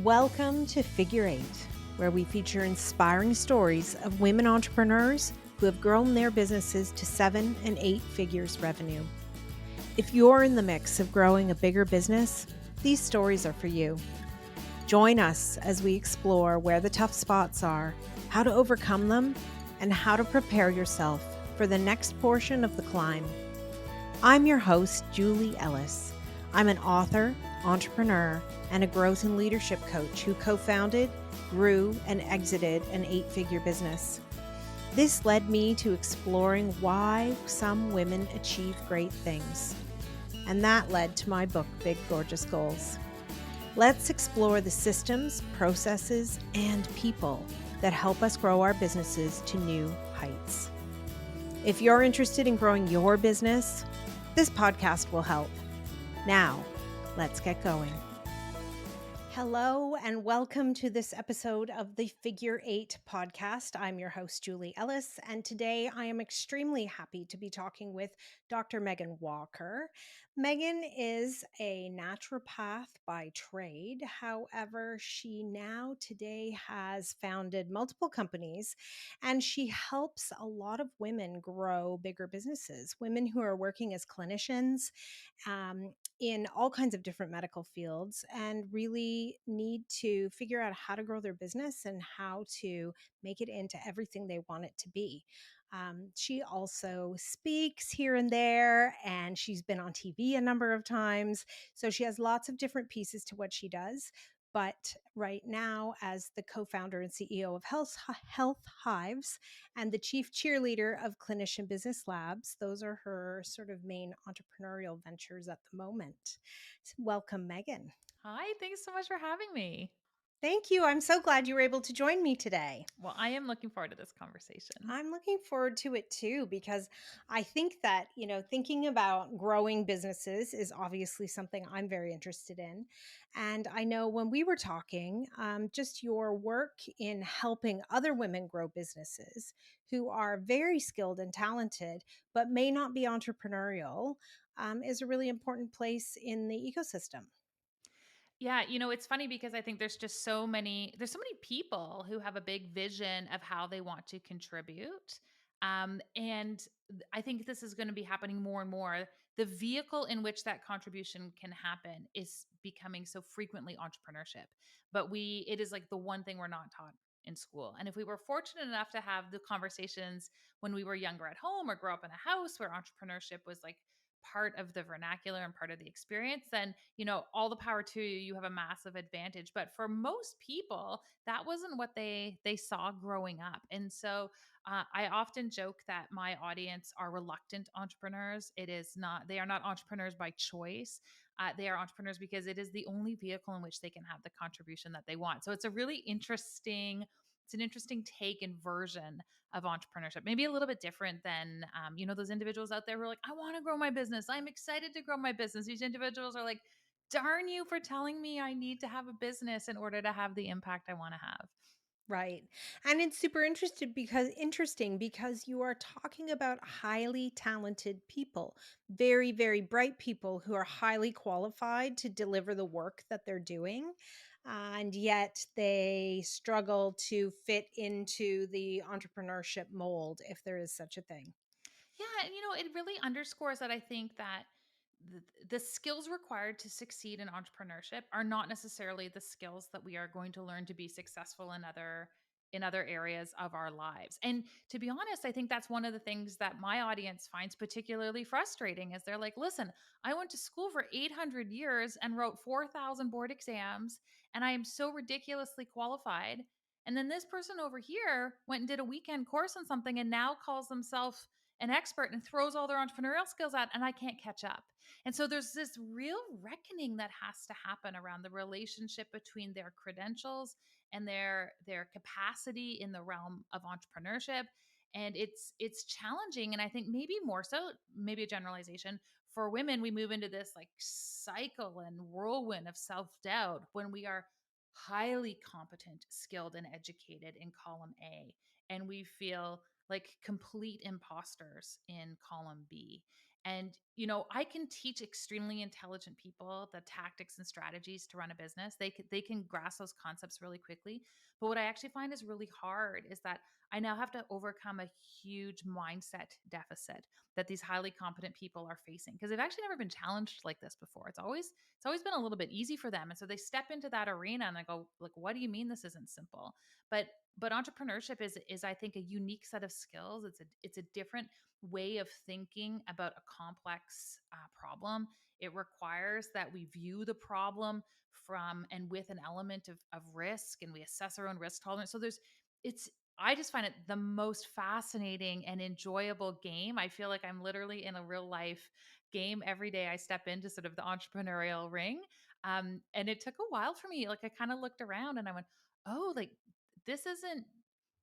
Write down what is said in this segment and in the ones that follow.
Welcome to Figure Eight, where we feature inspiring stories of women entrepreneurs who have grown their businesses to 7 and 8 figures revenue. If you're in the mix of growing a bigger business, these stories are for you. Join us as we explore where the tough spots are, how to overcome them, and how to prepare yourself for the next portion of the climb. I'm your host, Julie Ellis. I'm an author, entrepreneur, and a growth and leadership coach who co-founded, grew, and exited an 8-figure business. This led me to exploring why some women achieve great things. And that led to my book, Big Gorgeous Goals. Let's explore the systems, processes, and people that help us grow our businesses to new heights. If you're interested in growing your business, this podcast will help. Now, let's get going. Hello, and welcome to this episode of the Figure Eight podcast. I'm your host, Julie Ellis, and today I am extremely happy to be talking with Dr. Meghan Walker. Meghan is a naturopath by trade. However, she now today has founded multiple companies, and she helps a lot of women grow bigger businesses, women who are working as clinicians, in all kinds of different medical fields and really need to figure out how to grow their business and how to make it into everything they want it to be. She also speaks here and there, and she's been on TV a number of times. So she has lots of different pieces to what she does. But right now, as the co-founder and CEO of Health Hives and the chief cheerleader of Clinician Business Labs, those are her sort of main entrepreneurial ventures at the moment. So welcome, Meghan. Hi, thanks so much for having me. Thank you. I'm so glad you were able to join me today. Well, I am looking forward to this conversation. I'm looking forward to it too, because I think that, thinking about growing businesses is obviously something I'm very interested in. And I know when we were talking, just your work in helping other women grow businesses who are very skilled and talented, but may not be entrepreneurial, is a really important place in the ecosystem. Yeah, it's funny because I think there's so many people who have a big vision of how they want to contribute. I think this is going to be happening more and more. The vehicle in which that contribution can happen is becoming so frequently entrepreneurship. But it is like the one thing we're not taught in school. And if we were fortunate enough to have the conversations when we were younger at home or grow up in a house where entrepreneurship was like part of the vernacular and part of the experience, then all the power to you. You have a massive advantage. But for most people, that wasn't what they saw growing up. And so I often joke that my audience are reluctant entrepreneurs. It is not They are not entrepreneurs by choice. They are entrepreneurs because it is the only vehicle in which they can have the contribution that they want. So it's an interesting take and version of entrepreneurship. Maybe a little bit different than, those individuals out there who are like, I want to grow my business. I'm excited to grow my business. These individuals are like, darn you for telling me I need to have a business in order to have the impact I want to have. Right. And it's super interesting because you are talking about highly talented people, very, very bright people who are highly qualified to deliver the work that they're doing. And yet they struggle to fit into the entrepreneurship mold, if there is such a thing. Yeah, and it really underscores that I think that the skills required to succeed in entrepreneurship are not necessarily the skills that we are going to learn to be successful in other areas of our lives. And to be honest, I think that's one of the things that my audience finds particularly frustrating is they're like, "Listen, I went to school for 800 years and wrote 4,000 board exams and I am so ridiculously qualified." And then this person over here went and did a weekend course on something and now calls themselves an expert and throws all their entrepreneurial skills out, and I can't catch up. And so there's this real reckoning that has to happen around the relationship between their credentials and their capacity in the realm of entrepreneurship. And it's challenging. And I think maybe more so, maybe a generalization for women, we move into this like cycle and whirlwind of self-doubt when we are highly competent, skilled, and educated in column A. And we feel like complete imposters in column B. And I can teach extremely intelligent people the tactics and strategies to run a business. They can grasp those concepts really quickly. But what I actually find is really hard is that I now have to overcome a huge mindset deficit that these highly competent people are facing because they've actually never been challenged like this before. It's always been a little bit easy for them. And so they step into that arena and they go, like, what do you mean this isn't simple? But entrepreneurship is I think a unique set of skills. It's a different way of thinking about a complex problem. It requires that we view the problem from and with an element of risk, and we assess our own risk tolerance. So it's, I just find it the most fascinating and enjoyable game. I feel like I'm literally in a real life game every day I step into sort of the entrepreneurial ring. And it took a while for me. Like I kind of looked around and I went, oh, like this isn't,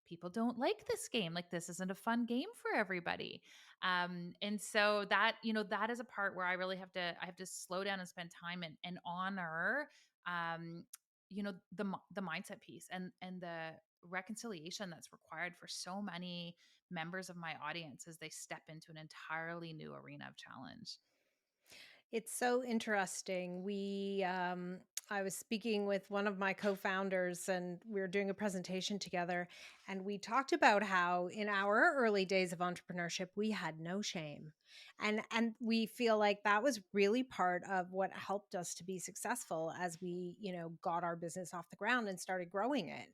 people don't like this game. Like this isn't a fun game for everybody. And so that is a part where I have to slow down and spend time and honor, um, the mindset piece and the reconciliation that's required for so many members of my audience as they step into an entirely new arena of challenge. It's so interesting. I was speaking with one of my co-founders and we were doing a presentation together, and we talked about how in our early days of entrepreneurship, we had no shame. And we feel like that was really part of what helped us to be successful as we, got our business off the ground and started growing it.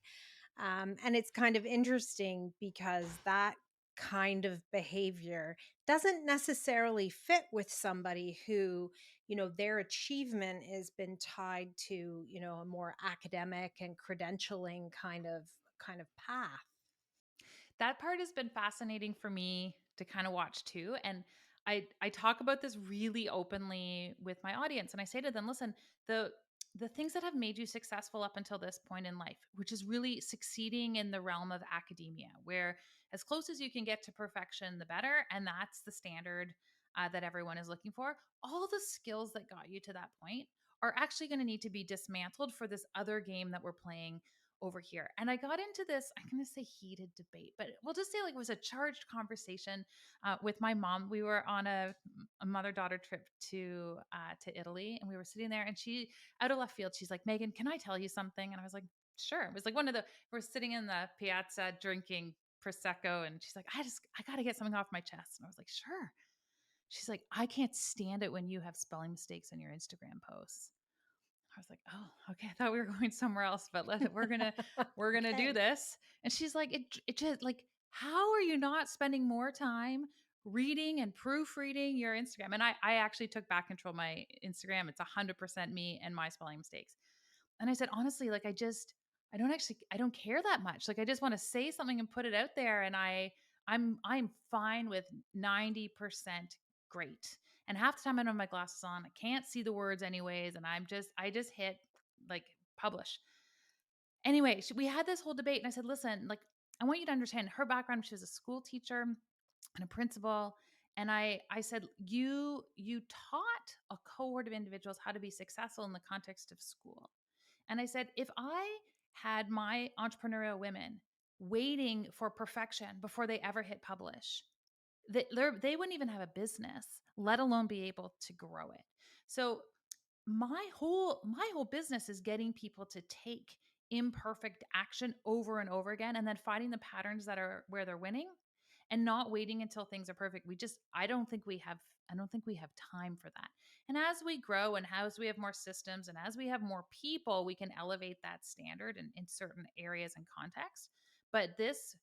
And it's kind of interesting because that kind of behavior doesn't necessarily fit with somebody who, their achievement has been tied to, a more academic and credentialing kind of path. That part has been fascinating for me to kind of watch too. And I talk about this really openly with my audience. And I say to them, listen, the things that have made you successful up until this point in life, which is really succeeding in the realm of academia, where as close as you can get to perfection, the better. And that's the standard that everyone is looking for. All the skills that got you to that point are actually going to need to be dismantled for this other game that we're playing over here. And I got into this, I'm going to say heated debate, but we'll just say like it was a charged conversation with my mom. We were on a mother daughter trip to Italy, and we were sitting there, and she, out of left field, she's like, Megan, can I tell you something? And I was like, sure. It was like we're sitting in the piazza drinking Prosecco, and she's like, I got to get something off my chest. And I was like, sure. She's like, I can't stand it when you have spelling mistakes in your Instagram posts. I was like, "Oh, okay. I thought we were going somewhere else, but we're gonna do Okay. this." And she's like, "It just like, how are you not spending more time reading and proofreading your Instagram?" And I actually took back control of my Instagram. It's 100% me and my spelling mistakes. And I said, honestly, like I don't care that much. Like I just want to say something and put it out there. And I'm fine with 90% great. And half the time I don't have my glasses on. I can't see the words anyways. And I just hit like publish. Anyway, we had this whole debate, and I said, listen, like I want you to understand her background. She was a school teacher and a principal. And I said, you taught a cohort of individuals how to be successful in the context of school. And I said, if I had my entrepreneurial women waiting for perfection before they ever hit publish, they wouldn't even have a business, let alone be able to grow it. So my whole business is getting people to take imperfect action over and over again, and then finding the patterns that are where they're winning, and not waiting until things are perfect. I don't think we have time for that. And as we grow and as we have more systems and as we have more people, we can elevate that standard in certain areas and contexts. But this,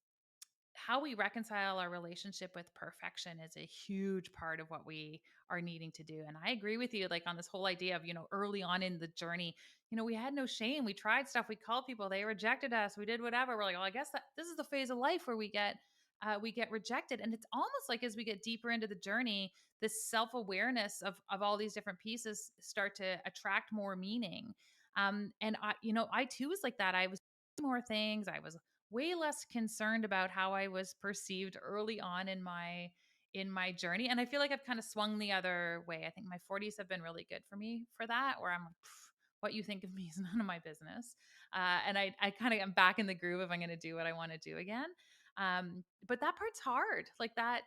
how we reconcile our relationship with perfection, is a huge part of what we are needing to do. And I agree with you, like on this whole idea of, early on in the journey, we had no shame. We tried stuff. We called people. They rejected us. We did whatever. We're like, well, I guess that this is the phase of life where we get rejected. And it's almost like as we get deeper into the journey, this self-awareness of all these different pieces start to attract more meaning. And I too was like that. I was more things. I was way less concerned about how I was perceived early on in my journey. And I feel like I've kind of swung the other way. I think my 40s have been really good for me for that, where I'm like, what you think of me is none of my business. And I kind of am back in the groove if I'm going to do what I want to do again. But that part's hard. Like that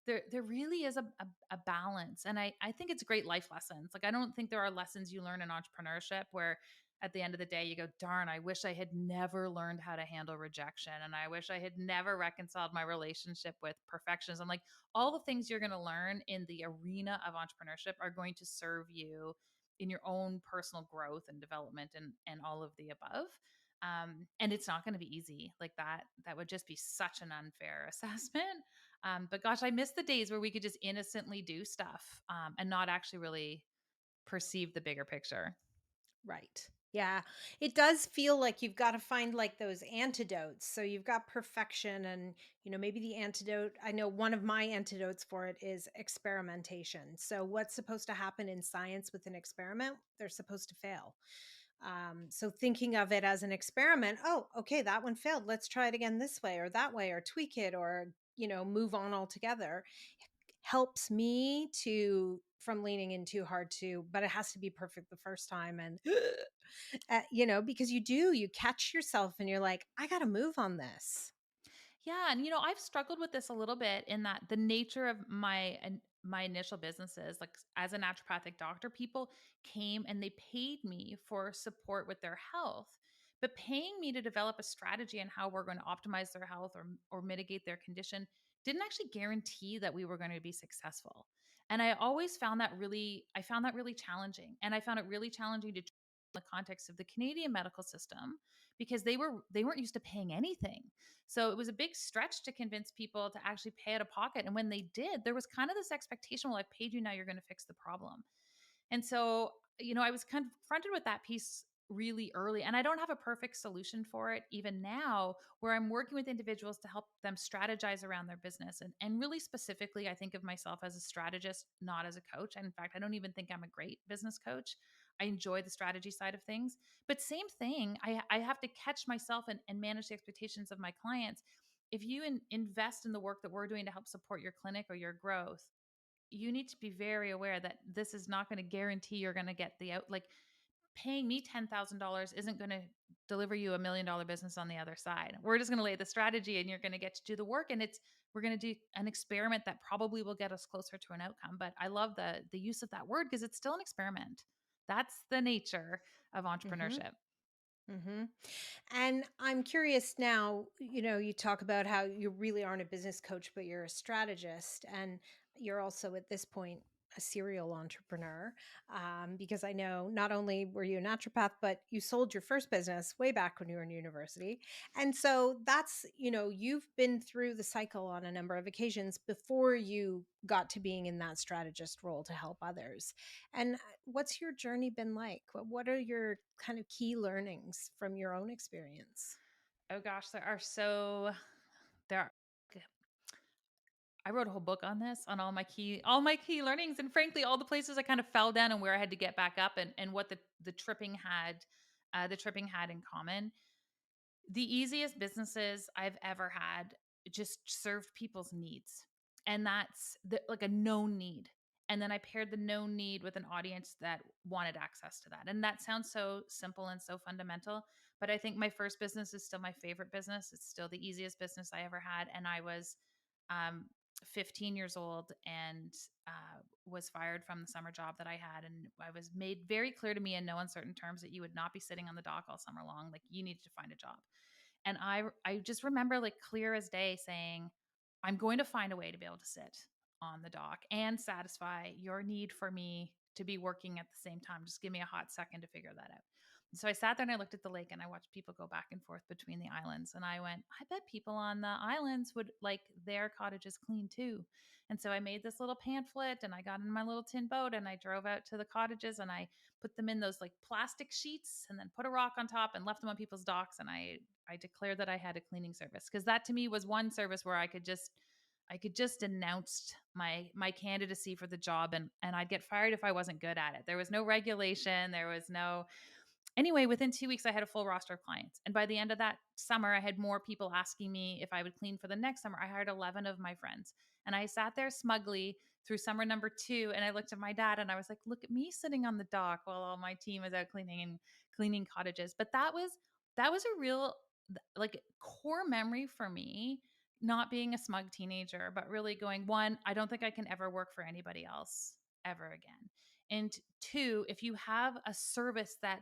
there really is a balance. And I think it's great life lessons. Like, I don't think there are lessons you learn in entrepreneurship where at the end of the day you go, darn, I wish I had never learned how to handle rejection, and I wish I had never reconciled my relationship with perfectionism. Like, all the things you're going to learn in the arena of entrepreneurship are going to serve you in your own personal growth and development, and all of the above. And it's not going to be easy. Like, that would just be such an unfair assessment. But gosh, I miss the days where we could just innocently do stuff, and not actually really perceive the bigger picture. Right. Yeah. It does feel like you've got to find like those antidotes. So you've got perfection and, maybe the antidote. I know one of my antidotes for it is experimentation. So what's supposed to happen in science with an experiment? They're supposed to fail. So thinking of it as an experiment, oh, okay, that one failed. Let's try it again this way or that way or tweak it or, move on altogether helps me to from leaning in too hard too, but it has to be perfect the first time. And because you catch yourself and you're like, I got to move on this. Yeah, and I've struggled with this a little bit in that the nature of my initial businesses, like as a naturopathic doctor, people came and they paid me for support with their health. But paying me to develop a strategy on how we're going to optimize their health or mitigate their condition didn't actually guarantee that we were going to be successful. And I found that really challenging. And I found it really challenging to in the context of the Canadian medical system, because they weren't used to paying anything. So it was a big stretch to convince people to actually pay out of pocket. And when they did, there was kind of this expectation, well, I've paid you, now you're going to fix the problem. And so, I was confronted with that piece really early. And I don't have a perfect solution for it even now, where I'm working with individuals to help them strategize around their business. And really specifically, I think of myself as a strategist, not as a coach. And in fact, I don't even think I'm a great business coach. I enjoy the strategy side of things. But same thing, I have to catch myself and manage the expectations of my clients. If you invest in the work that we're doing to help support your clinic or your growth, you need to be very aware that this is not going to guarantee you're going to get the out. Like, paying me $10,000 isn't going to deliver you $1 million business on the other side. We're just going to lay the strategy and you're going to get to do the work. And we're going to do an experiment that probably will get us closer to an outcome. But I love the use of that word because it's still an experiment. That's the nature of Hmm. entrepreneurship. Hmm. And I'm curious now, you talk about how you really aren't a business coach, but you're a strategist. And you're also at this point a serial entrepreneur. Because I know not only were you a naturopath, but you sold your first business way back when you were in university. And so that's, you've been through the cycle on a number of occasions before you got to being in that strategist role to help others. And what's your journey been like? What are your kind of key learnings from your own experience? Oh gosh, there are I wrote a whole book on this, on all my key learnings, and frankly, all the places I kind of fell down and where I had to get back up, and what the tripping had in common. The easiest businesses I've ever had just served people's needs. And like a known need. And then I paired the known need with an audience that wanted access to that. And that sounds so simple and so fundamental. But I think my first business is still my favorite business. It's still the easiest business I ever had. And I was um, 15 years old and was fired from the summer job that I had. And I was made very clear to me in no uncertain terms that you would not be sitting on the dock all summer long. Like, you needed to find a job. And I just remember, like, clear as day, saying, I'm going to find a way to be able to sit on the dock and satisfy your need for me to be working at the same time. Just give me a hot second to figure that out. And so I sat there and I looked at the lake and I watched people go back and forth between the islands. And I went, I bet people on the islands would like their cottages clean too. And so I made this little pamphlet and I got in my little tin boat and I drove out to the cottages and I put them in those like plastic sheets and then put a rock on top and left them on people's docks. And I declared that I had a cleaning service, because that to me was one service where I could just announce my candidacy for the job, and I'd get fired if I wasn't good at it. There was no regulation, there was no. Anyway, within 2 weeks, I had a full roster of clients. And by the end of that summer, I had more people asking me if I would clean for the next summer. I hired 11 of my friends. And I sat there smugly through summer number 2. And I looked at my dad and I was like, look at me sitting on the dock while all my team is out cleaning cottages. But that was a real, like, core memory for me not being a smug teenager, but really going, one, I don't think I can ever work for anybody else ever again. And two, if you have a service that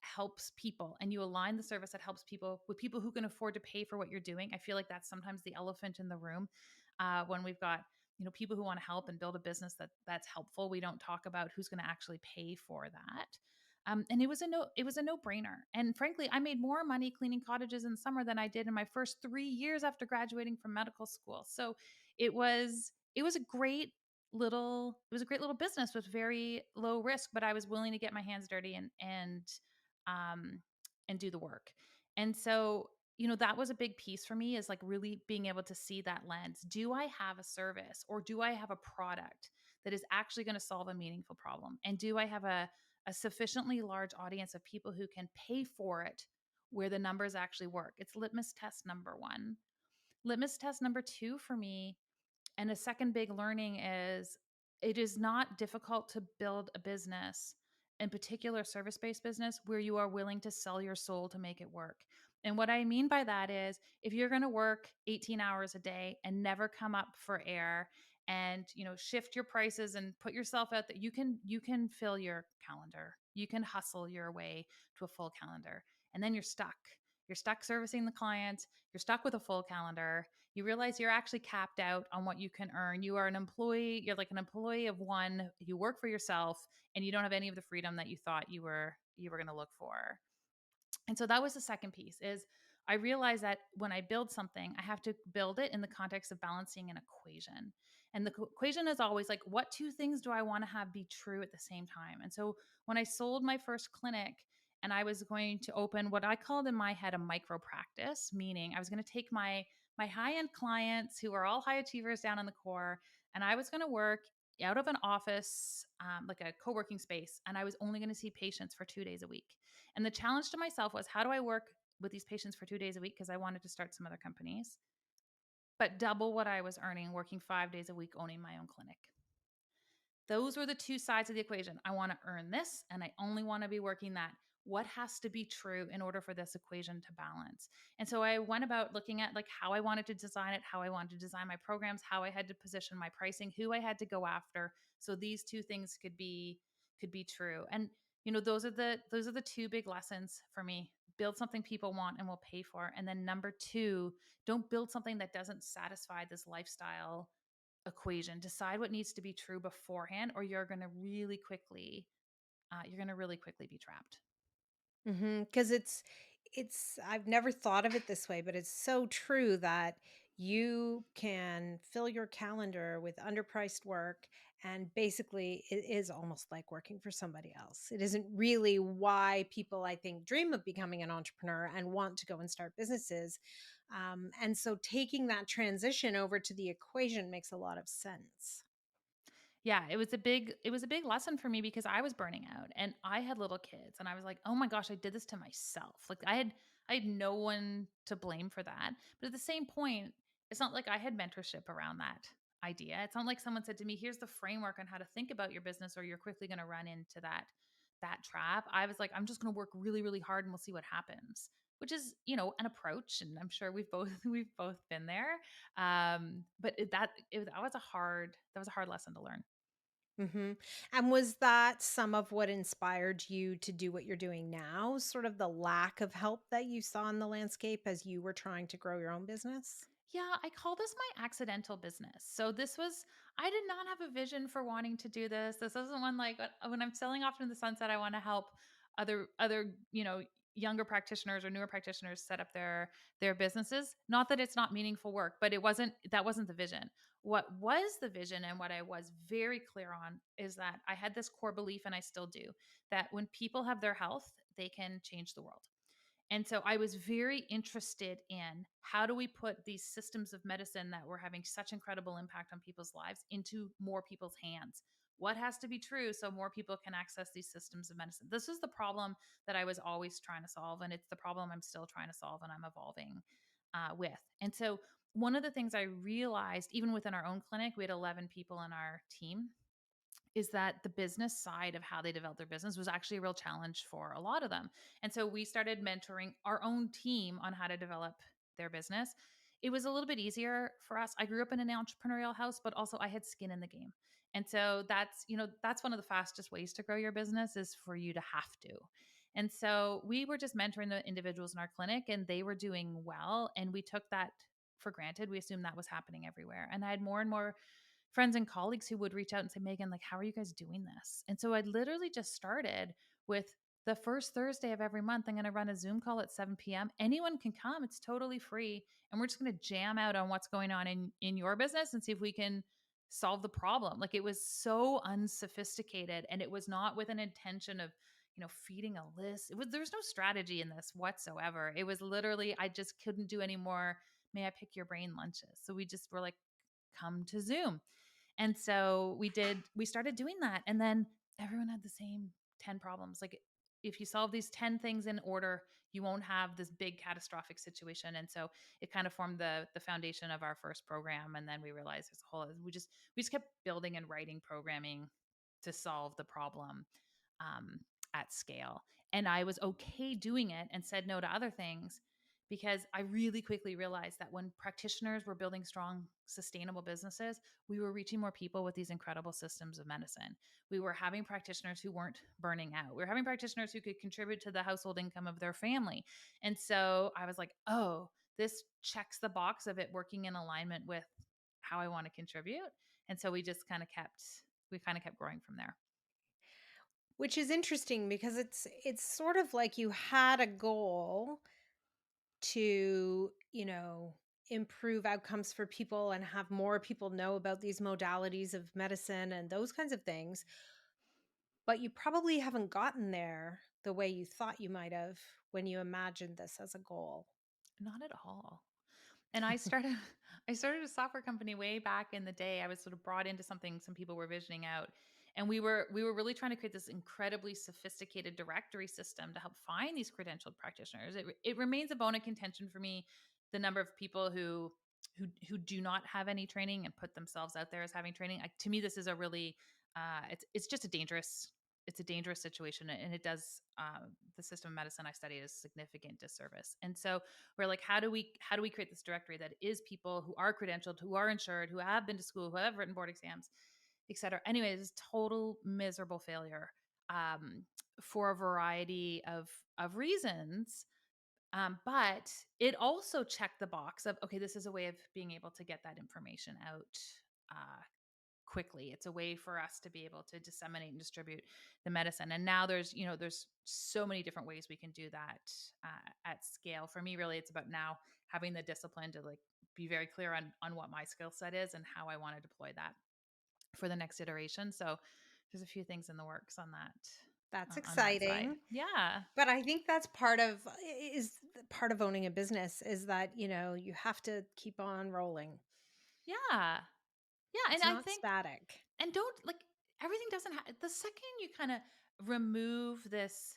helps people and you align the service that helps people with people who can afford to pay for what you're doing, I feel like that's sometimes the elephant in the room when we've got people who want to help and build a business that's helpful. We don't talk about who's going to actually pay for that. And it was a no brainer. And frankly, I made more money cleaning cottages in summer than I did in my first 3 years after graduating from medical school. So it was a great little business with very low risk, but I was willing to get my hands dirty um and do the work. And so that was a big piece for me, is like really being able to see that lens. Do I have a service, or do I have a product that is actually going to solve a meaningful problem? And do I have a sufficiently large audience of people who can pay for it, where the numbers actually work? It's litmus test number one. Litmus test number two for me, and a second big learning, is it is not difficult to build a business, in particular service based business, where you are willing to sell your soul to make it work. And what I mean by that is, if you're going to work 18 hours a day and never come up for air, and shift your prices and put yourself out, that you can fill your calendar, you can hustle your way to a full calendar, and then you're stuck servicing the client, you're stuck with a full calendar. You realize you're actually capped out on what you can earn. You are an employee, you're like an employee of one, you work for yourself, and you don't have any of the freedom that you thought you were going to look for. And so that was the second piece, is I realized that when I build something, I have to build it in the context of balancing an equation. And the equation is always like, what two things do I want to have be true at the same time? And so when I sold my first clinic, and I was going to open what I called in my head a micro practice, meaning I was going to take my high-end clients who are all high achievers down in the core, and I was going to work out of an office, like a co-working space, and I was only going to see patients for 2 days a week. And the challenge to myself was, how do I work with these patients for 2 days a week? Because I wanted to start some other companies, but double what I was earning working 5 days a week owning my own clinic. Those were the two sides of the equation. I want to earn this, and I only want to be working that. What has to be true in order for this equation to balance? And so I went about looking at like how I wanted to design it, how I wanted to design my programs, how I had to position my pricing, who I had to go after, so these two things could be true. And those are the two big lessons for me. Build something people want and will pay for. And then number two, don't build something that doesn't satisfy this lifestyle equation. Decide what needs to be true beforehand, or you're going to really quickly be trapped. Because it's I've never thought of it this way, but it's so true that you can fill your calendar with underpriced work, and basically it is almost like working for somebody else. It isn't really why people, I think, dream of becoming an entrepreneur and want to go and start businesses. And so taking that transition over to the equation makes a lot of sense. Yeah, it was a big lesson for me, because I was burning out and I had little kids, and I was like, "Oh my gosh, I did this to myself." Like I had no one to blame for that. But at the same point, it's not like I had mentorship around that idea. It's not like someone said to me, "Here's the framework on how to think about your business, or you're quickly going to run into that trap." I was like, "I'm just going to work really really hard and we'll see what happens." Which is, an approach, and I'm sure we've both we've both been there. But that was a hard lesson to learn. Mhm. And was that some of what inspired you to do what you're doing now? Sort of the lack of help that you saw in the landscape as you were trying to grow your own business? Yeah, I call this my accidental business. So I did not have a vision for wanting to do this. This isn't one like when I'm selling off into the sunset, I want to help other younger practitioners or newer practitioners set up their businesses. Not that it's not meaningful work, but that wasn't the vision. What was the vision, and what I was very clear on, is that I had this core belief, and I still do, that when people have their health, they can change the world. And so I was very interested in, how do we put these systems of medicine that were having such incredible impact on people's lives into more people's hands? What has to be true so more people can access these systems of medicine? This is the problem that I was always trying to solve. And it's the problem I'm still trying to solve and I'm evolving with. And so one of the things I realized, even within our own clinic, we had 11 people in our team, is that the business side of how they developed their business was actually a real challenge for a lot of them. And so we started mentoring our own team on how to develop their business. it was a little bit easier for us. I grew up in an entrepreneurial house, but also I had skin in the game. And so that's, that's one of the fastest ways to grow your business is for you to have to. And so we were just mentoring the individuals in our clinic and they were doing well. And we took that for granted. We assumed that was happening everywhere. And I had more and more friends and colleagues who would reach out and say, Megan, like, how are you guys doing this? And so I literally just started with the first Thursday of every month. I'm going to run a Zoom call at 7 p.m. Anyone can come. It's totally free. And we're just going to jam out on what's going on in your business and see if we can solve the problem. Like, it was so unsophisticated and it was not with an intention of, feeding a list. There's no strategy in this whatsoever. It was literally, I just couldn't do any more. May I pick your brain lunches? So we just were like, come to Zoom. And so we started doing that. And then everyone had the same 10 problems. Like, if you solve these 10 things in order, you won't have this big catastrophic situation. And so it kind of formed the foundation of our first program. And then we realized there's a whole, we just kept building and writing programming to solve the problem um, at scale. And I was okay doing it and said no to other things because I really quickly realized that when practitioners were building strong, sustainable businesses, we were reaching more people with these incredible systems of medicine. We were having practitioners who weren't burning out. We were having practitioners who could contribute to the household income of their family. And so I was like, oh, this checks the box of it working in alignment with how I want to contribute. And so we kind of kept growing from there. Which is interesting because it's sort of like you had a goal to, improve outcomes for people and have more people know about these modalities of medicine and those kinds of things, but you probably haven't gotten there the way you thought you might have when you imagined this as a goal. Not at all. And I started a software company way back in the day. I was sort of brought into something some people were visioning out. And we were really trying to create this incredibly sophisticated directory system to help find these credentialed practitioners. It remains a bone of contention for me the number of people who do not have any training and put themselves out there as having training. To me, this is a really it's just a dangerous situation, and it does the system of medicine I study is significant disservice. And so we're like, how do we create this directory that is people who are credentialed, who are insured, who have been to school, who have written board exams, et cetera. Anyways, total miserable failure um, for a variety of reasons. But it also checked the box of, okay, this is a way of being able to get that information out uh, quickly. It's a way for us to be able to disseminate and distribute the medicine. And now there's so many different ways we can do that at scale. For me, really, it's about now having the discipline to like be very clear on what my skill set is and how I want to deploy that for the next iteration. So there's a few things in the works on That's on that side. exciting. Yeah. But I think that's part of owning a business is that, you have to keep on rolling. Yeah. Yeah. And It's I not think static. and don't like everything doesn't have the second you kind of remove this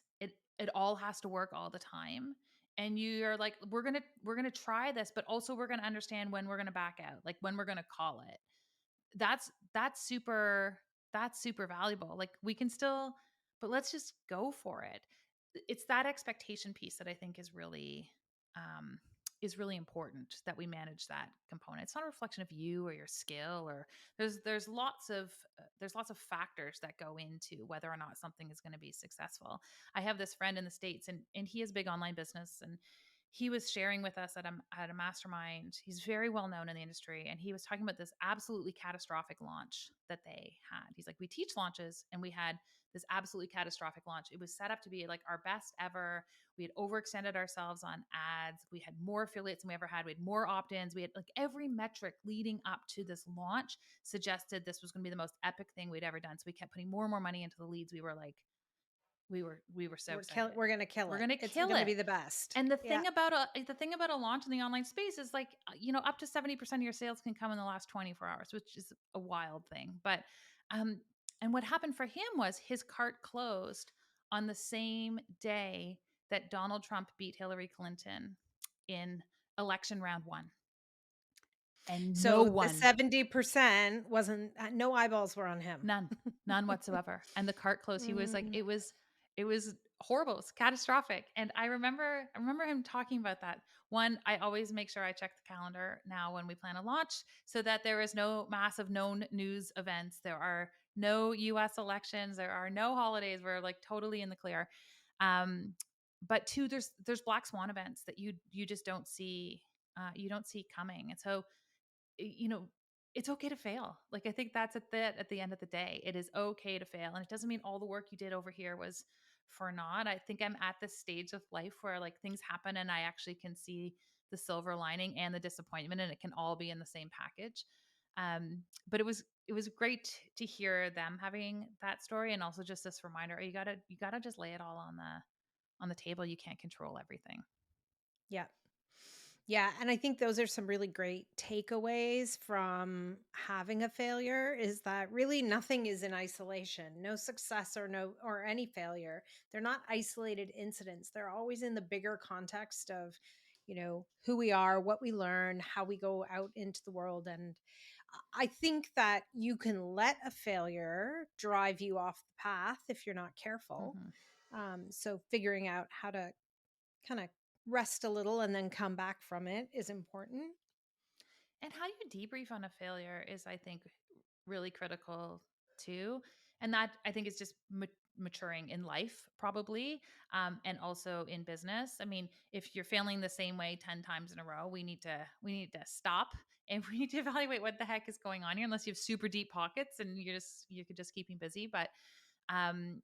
it all has to work all the time and you're like we're going to try this but also we're going to understand when we're going to back out, like when we're going to call it. That's super valuable. Like we can still but let's just go for it. It's that expectation piece that I think um is really important that we manage that component. It's not a reflection of you or your skill or there's lots of factors that go into whether or not something is going to be successful. I have this friend in the States and he has big online business and he was sharing with us at a mastermind. He's very well known in the industry. And he was talking about this absolutely catastrophic launch that they had. He's like, we teach launches and we had this absolutely catastrophic launch. It was set up to be like our best ever. We had overextended ourselves on ads. We had more affiliates than we ever had. We had more opt-ins. We had like every metric leading up to this launch suggested this was going to be the most epic thing we'd ever done. So we kept putting more and more money into the leads. We were so excited. We're gonna kill We're it. going to It's kill gonna it. be the best. And the Yeah. thing about a launch in the online space is like, up to 70% of your sales can come in the last 24 hours, which is a wild thing. But um and what happened for him was his cart closed on the same day that Donald Trump beat Hillary Clinton in election round 1. And no So the one 70% wasn't no eyeballs were on him. None, none whatsoever. And the cart closed. He was like, Mm. It was horrible. It's catastrophic. And I remember him talking about that. One, I always make sure I check the calendar now when we plan a launch so that there is no massive known news events. There are no US elections, there are no holidays. We're like totally in the clear. Um, but two, there's black swan events that you just don't see you don't see coming. And so you know, it's okay to fail. Like I think that's at the end of the day. It is okay to fail. And it doesn't mean all the work you did over here was for naught. I think I'm at this stage of life where like things happen and I actually can see the silver lining and the disappointment and it can all be in the same package. But it was great to hear them having that story and also just this reminder, oh, you gotta just lay it all on the table. You can't control everything. Yeah. Yeah, and I think those are some really great takeaways from having a failure is that really nothing is in isolation. No success or any failure. They're not isolated incidents. They're always in the bigger context of, who we are, what we learn, how we go out into the world. And I think that you can let a failure drive you off the path if you're not careful. Mhm. So figuring out how to kind of rest a little and then come back from it is important. And how you debrief on a failure is, I think, really critical too. And that I think is just maturing in life, probably, and also in business. I mean, if you're failing the same way 10 times in a row, we need to stop and we need to evaluate what the heck is going on here. Unless you have super deep pockets and you could just keeping busy, but um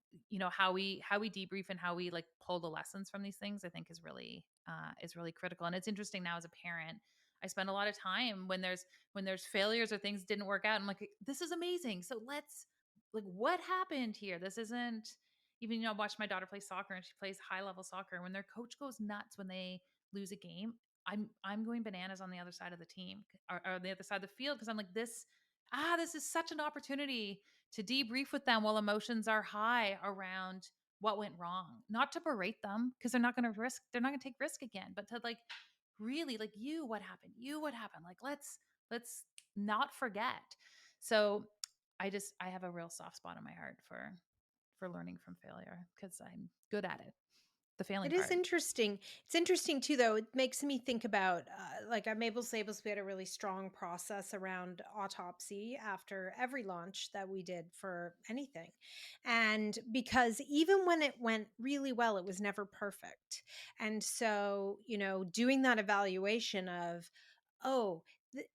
how we debrief and how we like pull the lessons from these things I think is really critical. And it's interesting now as a parent, I spend a lot of time when there's failures or things didn't work out, I'm like, this is amazing, so let's like what happened here. This isn't even, I watch my daughter play soccer and she plays high level soccer. When their coach goes nuts when they lose a game, I'm going bananas on the other side of the team, or the other side of the field, because I'm like, this is such an opportunity to debrief with them while emotions are high around what went wrong. Not to berate them because they're not going to take risk again, but to like really like, what happened? What happened? Like let's not forget. So I have a real soft spot in my heart for learning from failure because I'm good at it. The failing It is part. interesting. It's interesting too, though. It makes me think about, like, I'm able to say we had a really strong process around autopsy after every launch that we did for anything. And because even when it went really well, it was never perfect. And so, doing that evaluation of, oh,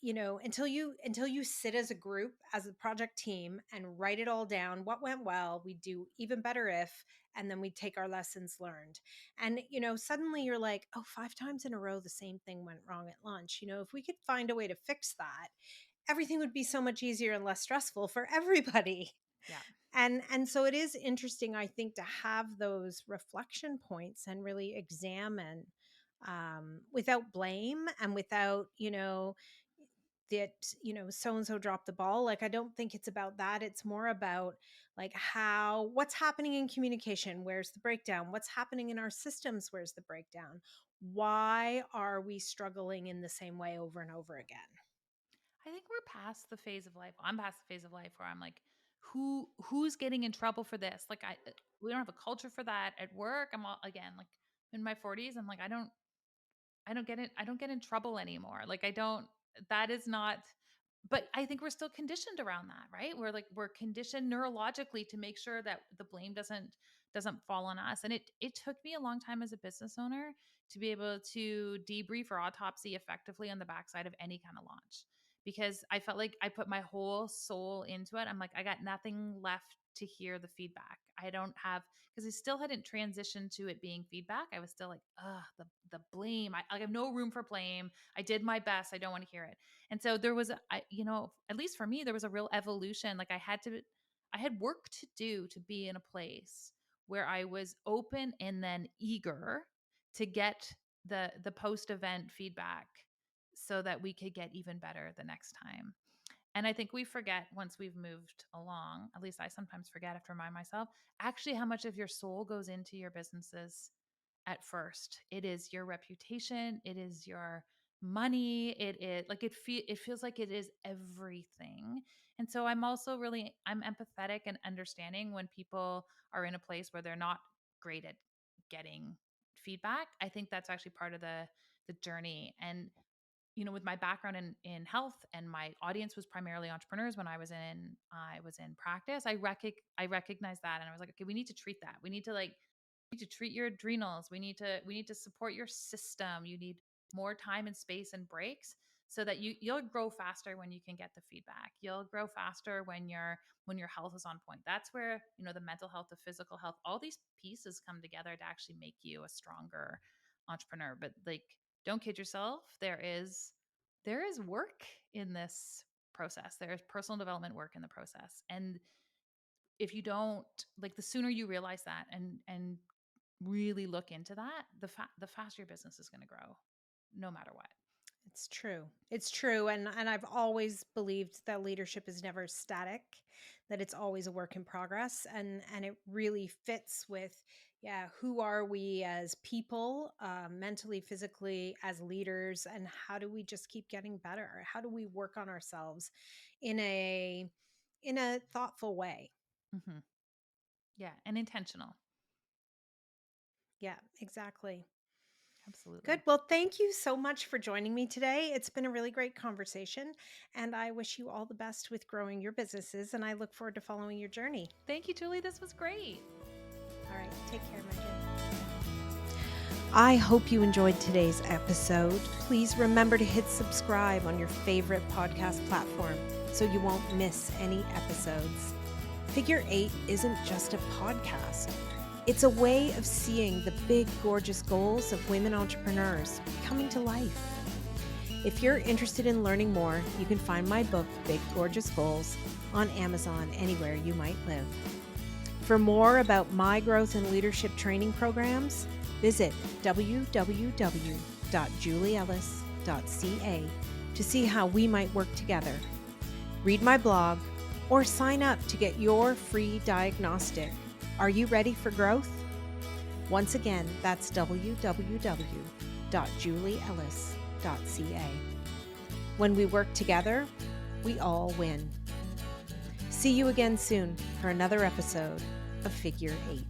until you sit as a group, as a project team, and write it all down, what went well, we do even better if, and then we take our lessons learned. And, suddenly you're like, oh, 5 times in a row, the same thing went wrong at lunch. If we could find a way to fix that, everything would be so much easier and less stressful for everybody. Yeah. And so it is interesting, I think, to have those reflection points and really examine, without blame and without, that, so and so dropped the ball. Like, I don't think it's about that. It's more about like what's happening in communication, where's the breakdown, what's happening in our systems, where's the breakdown, why are we struggling in the same way over and over again. I think we're past the phase of life. I'm past the phase of life where I'm like, who's getting in trouble for this? Like we don't have a culture for that at work. I'm all again like in my 40s. I'm like, I don't get it. I don't get in trouble anymore. Like I don't, that is not, but I think we're still conditioned around that, right? We're conditioned neurologically to make sure that the blame doesn't fall on us. And it took me a long time as a business owner to be able to debrief or autopsy effectively on the backside of any kind of launch, because I felt like I put my whole soul into it. I'm like, I got nothing left to hear the feedback. I don't have, because I still hadn't transitioned to it being feedback. I was still like, the blame. I have no room for blame. I did my best. I don't want to hear it. And so there was, at least for me, there was a real evolution. Like I had work to do to be in a place where I was open and then eager to get the post event feedback so that we could get even better the next time. And I think we forget once we've moved along, at least I sometimes forget, I have to remind myself, actually how much of your soul goes into your businesses at first. It is your reputation, it is your money, it is like it feels like it is everything. And so I'm also really I'm empathetic and understanding when people are in a place where they're not great at getting feedback. I think that's actually part of the journey. And with my background in health, and my audience was primarily entrepreneurs when I was in practice, I recognized that, and I was like, okay, we need to treat that. We need to treat your adrenals. We need to support your system. You need more time and space and breaks, so that you'll grow faster when you can get the feedback. You'll grow faster when your health is on point. That's where, the mental health, the physical health, all these pieces come together to actually make you a stronger entrepreneur. But like, don't kid yourself. There is work in this process. There is personal development work in the process. And if you don't, like, the sooner you realize that and really look into that, the faster your business is going to grow, no matter what. It's true. It's true. And I've always believed that leadership is never static, that it's always a work in progress. And it really fits with, yeah, who are we as people, mentally, physically, as leaders, and how do we just keep getting better? How do we work on ourselves in a thoughtful way? Hmm. Yeah, and intentional. Yeah, exactly. Good. Absolutely. Well, thank you so much for joining me today. It's been a really great conversation, and I wish you all the best with growing your businesses, and I look forward to following your journey. Thank you, Julie. This was great. All right. Take care, Megan. I hope you enjoyed today's episode. Please remember to hit subscribe on your favorite podcast platform so you won't miss any episodes. Figure 8 isn't just a podcast. It's a way of seeing the big, gorgeous goals of women entrepreneurs coming to life. If you're interested in learning more, you can find my book, Big Gorgeous Goals, on Amazon anywhere you might live. For more about my growth and leadership training programs, visit www.julieellis.ca to see how we might work together. Read my blog or sign up to get your free diagnostic. Are you ready for growth? Once again, that's www.julieellis.ca. When we work together, we all win. See you again soon for another episode of Figure 8.